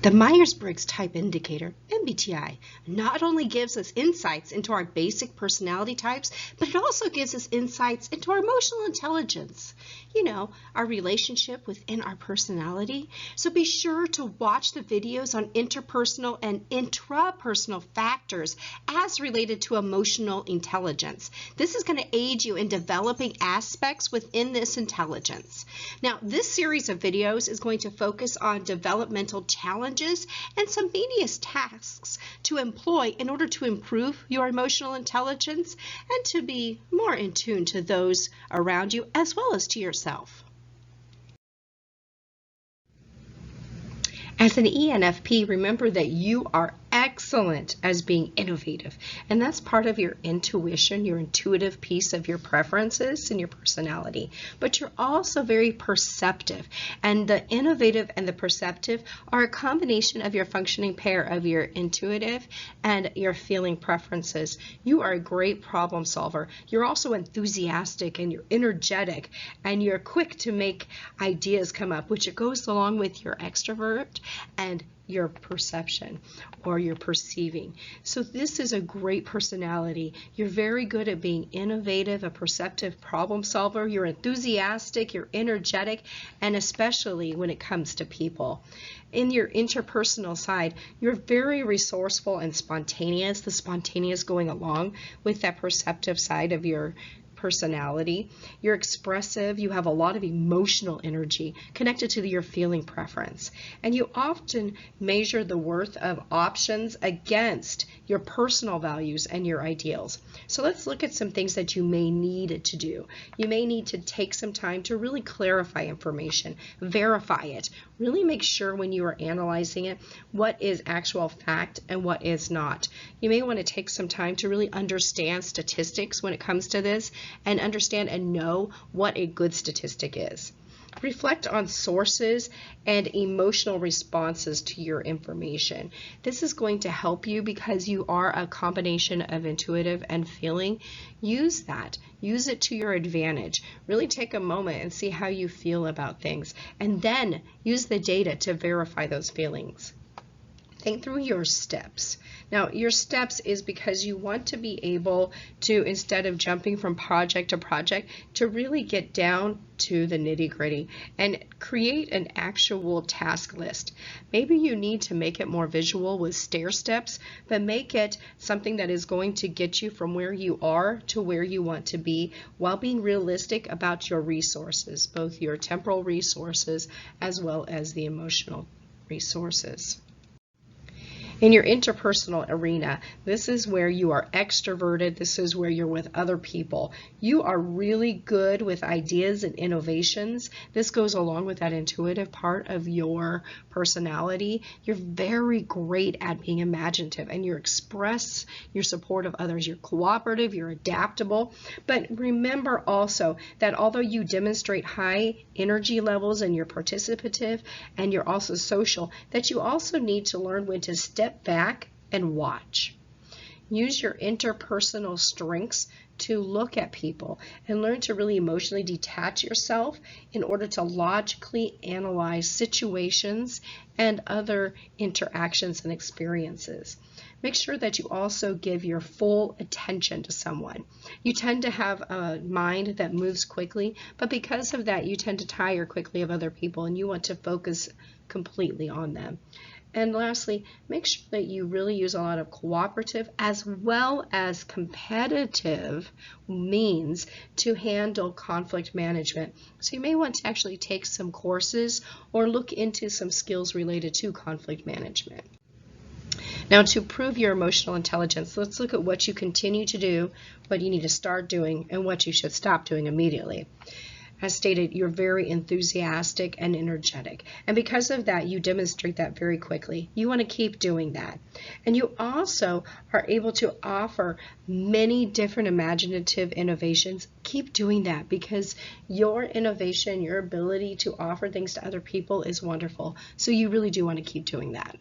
The Myers-Briggs Type Indicator, MBTI, not only gives us insights into our basic personality types, but it also gives us insights into our emotional intelligence. You know, our relationship within our personality. So be sure to watch the videos on interpersonal and intrapersonal factors as related to emotional intelligence. This is going to aid you in developing aspects within this intelligence. Now, this series of videos is going to focus on developmental challenges and some medius tasks to employ in order to improve your emotional intelligence and to be more in tune to those around you as well as to yourself. As an ENFP, remember that you are excellent as being innovative, and that's part of your intuition, your intuitive piece of your preferences and your personality. But you're also very perceptive, and the innovative and the perceptive are a combination of your functioning pair of your intuitive and your feeling preferences. You are a great problem solver. You're also enthusiastic and you're energetic and you're quick to make ideas come up, which it goes along with your extrovert and your perception or your perceiving. So this is a great personality. You're very good at being innovative, a perceptive problem solver. You're enthusiastic, you're energetic, and especially when it comes to people. In your interpersonal side, you're very resourceful and spontaneous, the spontaneous going along with that perceptive side of your personality. You're expressive, you have a lot of emotional energy connected to your feeling preference, and you often measure the worth of options against your personal values and your ideals. So let's look at some things that you may need to do. You may need to take some time to really clarify information, verify it, really make sure when you are analyzing it what is actual fact and what is not. You may want to take some time to really understand statistics when it comes to this, and understand and know what a good statistic is. Reflect on sources and emotional responses to your information. This is going to help you because you are a combination of intuitive and feeling. Use that. Use it to your advantage. Really take a moment and see how you feel about things, and then use the data to verify those feelings. Think through your steps. Now, your steps is because you want to be able to, instead of jumping from project to project, to really get down to the nitty-gritty and create an actual task list. Maybe you need to make it more visual with stair steps, but make it something that is going to get you from where you are to where you want to be while being realistic about your resources, both your temporal resources as well as the emotional resources. In your interpersonal arena, this is where you are extroverted. This is where you're with other people. You are really good with ideas and innovations. This goes along with that intuitive part of your personality. You're very great at being imaginative, and you express your support of others. You're cooperative, you're adaptable. But remember also that although you demonstrate high energy levels and you're participative and you're also social, that you also need to learn when to step back and watch. Use your interpersonal strengths to look at people and learn to really emotionally detach yourself in order to logically analyze situations and other interactions and experiences. Make sure that you also give your full attention to someone. You tend to have a mind that moves quickly, but because of that, you tend to tire quickly of other people, and you want to focus completely on them. And lastly, make sure that you really use a lot of cooperative as well as competitive means to handle conflict management. So you may want to actually take some courses or look into some skills related to conflict management. Now, to prove your emotional intelligence, let's look at what you continue to do, what you need to start doing, and what you should stop doing immediately. As stated, you're very enthusiastic and energetic, and because of that, you demonstrate that very quickly. You want to keep doing that. And you also are able to offer many different imaginative innovations. Keep doing that because your innovation, your ability to offer things to other people is wonderful. So you really do want to keep doing that.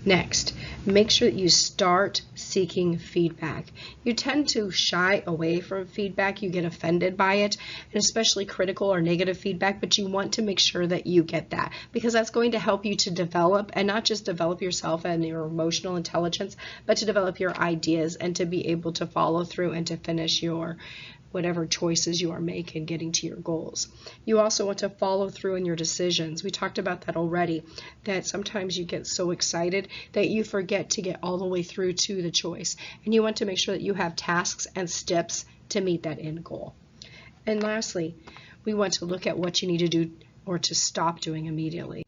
Next, make sure that you start seeking feedback. You tend to shy away from feedback. You get offended by it, and especially critical or negative feedback, but you want to make sure that you get that, because that's going to help you to develop, and not just develop yourself and your emotional intelligence, but to develop your ideas and to be able to follow through and to finish your whatever choices you are making, getting to your goals. You also want to follow through in your decisions. We talked about that already, that sometimes you get so excited that you forget to get all the way through to the choice. And you want to make sure that you have tasks and steps to meet that end goal. And lastly, we want to look at what you need to do or to stop doing immediately.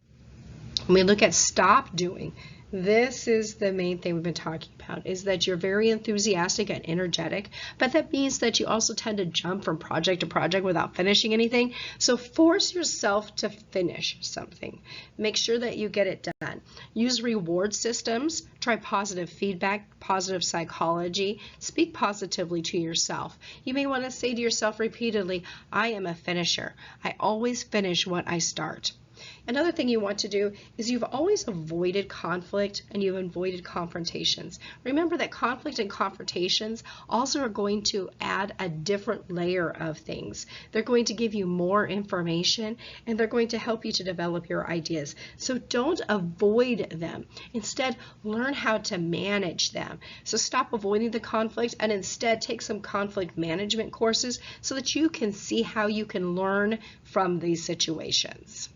When we look at stop doing, this is the main thing we've been talking about, is that you're very enthusiastic and energetic, but that means that you also tend to jump from project to project without finishing anything. So force yourself to finish something. Make sure that you get it done. Use reward systems. Try positive feedback, positive psychology. Speak positively to yourself. You may want to say to yourself repeatedly, I am a finisher. I always finish what I start. Another thing you want to do is you've always avoided conflict and you've avoided confrontations. Remember that conflict and confrontations also are going to add a different layer of things. They're going to give you more information and they're going to help you to develop your ideas. So don't avoid them. Instead, learn how to manage them. So stop avoiding the conflict and instead take some conflict management courses so that you can see how you can learn from these situations.